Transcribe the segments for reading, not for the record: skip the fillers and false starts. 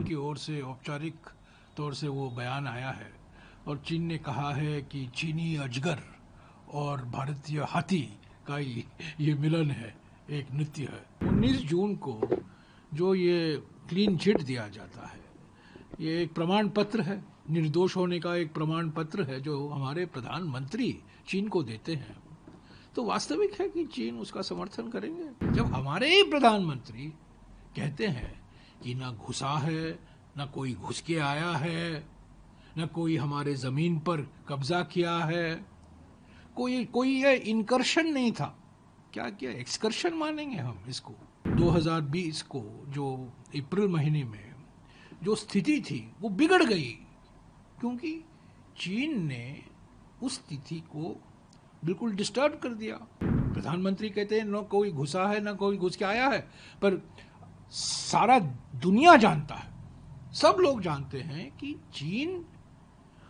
की ओर से औपचारिक तौर से वो बयान आया है और चीन ने कहा है कि चीनी अजगर और भारतीय हाथी का ये मिलन है, एक नृत्य है। 19 जून को जो ये क्लीन चिट दिया जाता है, ये एक प्रमाण पत्र है, निर्दोष होने का एक प्रमाण पत्र है जो हमारे प्रधानमंत्री चीन को देते हैं। तो वास्तविक है कि चीन उसका समर्थन करेंगे जब हमारे ही प्रधानमंत्री कहते हैं कि ना घुसा है, ना कोई घुस के आया है, न कोई हमारे जमीन पर कब्जा किया है, कोई ये इनकर्शन नहीं था। क्या क्या एक्सकर्शन मानेंगे हम इसको। 2020 को जो अप्रैल महीने में जो स्थिति थी वो बिगड़ गई क्योंकि चीन ने उस स्थिति को बिल्कुल डिस्टर्ब कर दिया। प्रधानमंत्री कहते हैं न कोई घुसा है, न कोई घुस के आया है, पर सारा दुनिया जानता है, सब लोग जानते हैं कि चीन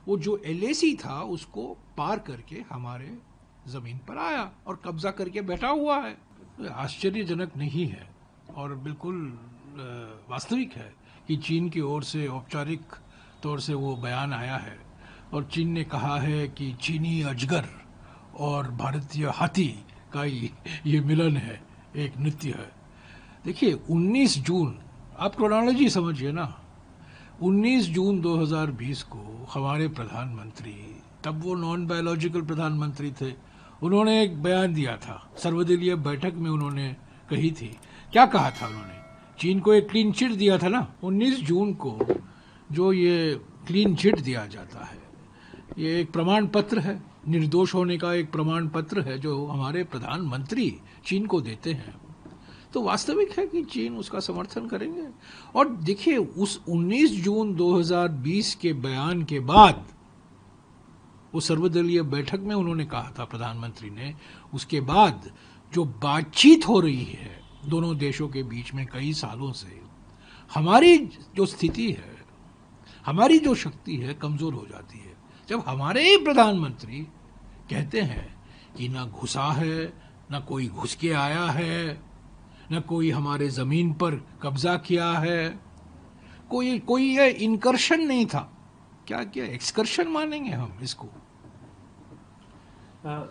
वो जो एलएसी था उसको पार करके हमारे जमीन पर आया और कब्जा करके बैठा हुआ है। आश्चर्यजनक नहीं है और बिल्कुल वास्तविक है कि चीन की ओर से औपचारिक तौर से वो बयान आया है और चीन ने कहा है कि चीनी अजगर और भारतीय हाथी का ये मिलन है, एक नृत्य है। देखिए 19 जून, आप क्रोनोलॉजी समझिए ना, 19 जून 2020 को हमारे प्रधानमंत्री, तब वो नॉन बायोलॉजिकल प्रधानमंत्री थे, उन्होंने एक बयान दिया था, सर्वदलीय बैठक में उन्होंने कही थी। क्या कहा था उन्होंने? चीन को एक क्लीन चिट दिया था ना। 19 जून को जो ये क्लीन चिट दिया जाता है, ये एक प्रमाण पत्र है, निर्दोष होने का एक प्रमाण पत्र है जो हमारे प्रधानमंत्री चीन को देते हैं। तो वास्तविक है कि चीन उसका समर्थन करेंगे। और देखिए उस 19 जून 2020 के बयान के बाद वो सर्वदलीय बैठक में उन्होंने कहा था, प्रधानमंत्री ने, उसके बाद जो बातचीत हो रही है दोनों देशों के बीच में कई सालों से, हमारी जो स्थिति है, हमारी जो शक्ति है, कमजोर हो जाती है जब हमारे ही प्रधानमंत्री कहते हैं कि ना घुसा है, ना कोई घुस के आया है, न कोई हमारे जमीन पर कब्जा किया है, कोई ये इनकर्शन नहीं था। क्या क्या एक्सकर्शन मानेंगे हम इसको।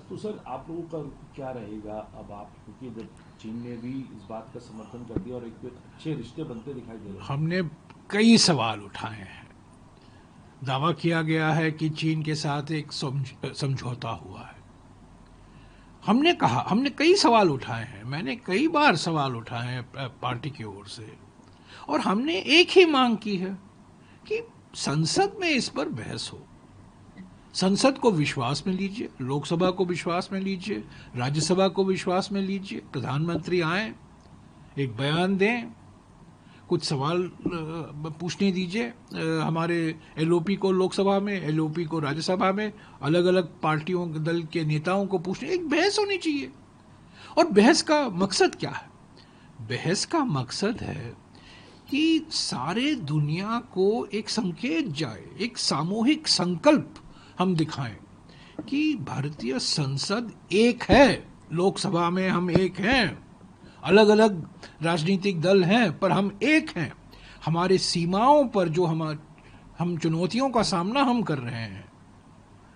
तो सर आप लोगों का क्या रहेगा अब, आप क्योंकि जब चीन ने भी इस बात का समर्थन कर दिया और एक अच्छे रिश्ते बनते दिखाई दे रहे हैं। हमने कई सवाल उठाए हैं। दावा किया गया है कि चीन के साथ एक समझौता हुआ है। हमने कई सवाल उठाए हैं, मैंने कई बार सवाल उठाए हैं पार्टी की ओर से, और हमने एक ही मांग की है कि संसद में इस पर बहस हो। संसद को विश्वास में लीजिए, लोकसभा को विश्वास में लीजिए, राज्यसभा को विश्वास में लीजिए, प्रधानमंत्री आए, एक बयान दें, कुछ सवाल पूछने दीजिए हमारे एलओपी को लोकसभा में, एलओपी को राज्यसभा में, अलग अलग पार्टियों दल के नेताओं को पूछने, एक बहस होनी चाहिए। और बहस का मकसद क्या है? बहस का मकसद है कि सारे दुनिया को एक संकेत जाए, एक सामूहिक संकल्प हम दिखाएं कि भारतीय संसद एक है, लोकसभा में हम एक हैं, अलग अलग राजनीतिक दल हैं पर हम एक हैं। हमारे सीमाओं पर जो हम चुनौतियों का सामना हम कर रहे हैं,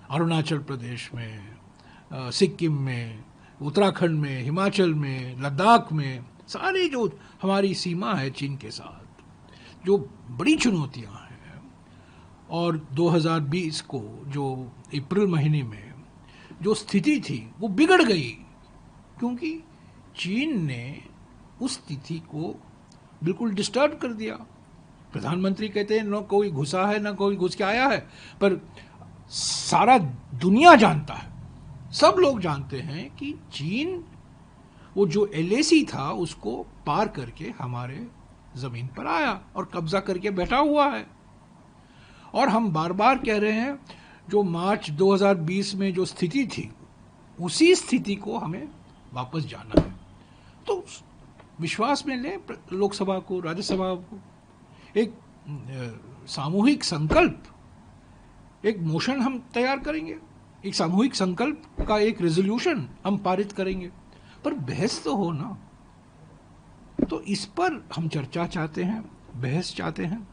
अरुणाचल प्रदेश में, सिक्किम में, उत्तराखंड में, हिमाचल में, लद्दाख में, सारी जो हमारी सीमा है चीन के साथ, जो बड़ी चुनौतियां हैं। और 2020 को जो अप्रैल महीने में जो स्थिति थी वो बिगड़ गई क्योंकि चीन ने उस स्थिति को बिल्कुल डिस्टर्ब कर दिया। प्रधानमंत्री कहते हैं न कोई घुसा है, न कोई घुस के आया है, पर सारा दुनिया जानता है, सब लोग जानते हैं कि चीन वो जो एलएसी था उसको पार करके हमारे जमीन पर आया और कब्जा करके बैठा हुआ है। और हम बार बार कह रहे हैं, जो मार्च 2020 में जो स्थिति थी उसी स्थिति को हमें वापस जाना है। तो विश्वास में ले लोकसभा को, राज्यसभा को, एक सामूहिक संकल्प, एक मोशन हम तैयार करेंगे, एक सामूहिक संकल्प का एक रेजोल्यूशन हम पारित करेंगे, पर बहस तो हो ना। तो इस पर हम चर्चा चाहते हैं, बहस चाहते हैं,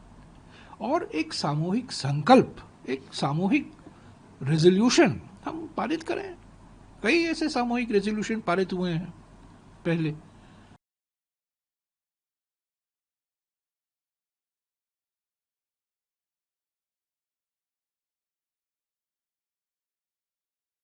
और एक सामूहिक संकल्प, एक सामूहिक रेजोल्यूशन हम पारित करें। कई ऐसे सामूहिक रेजोल्यूशन पारित हुए हैं पहले।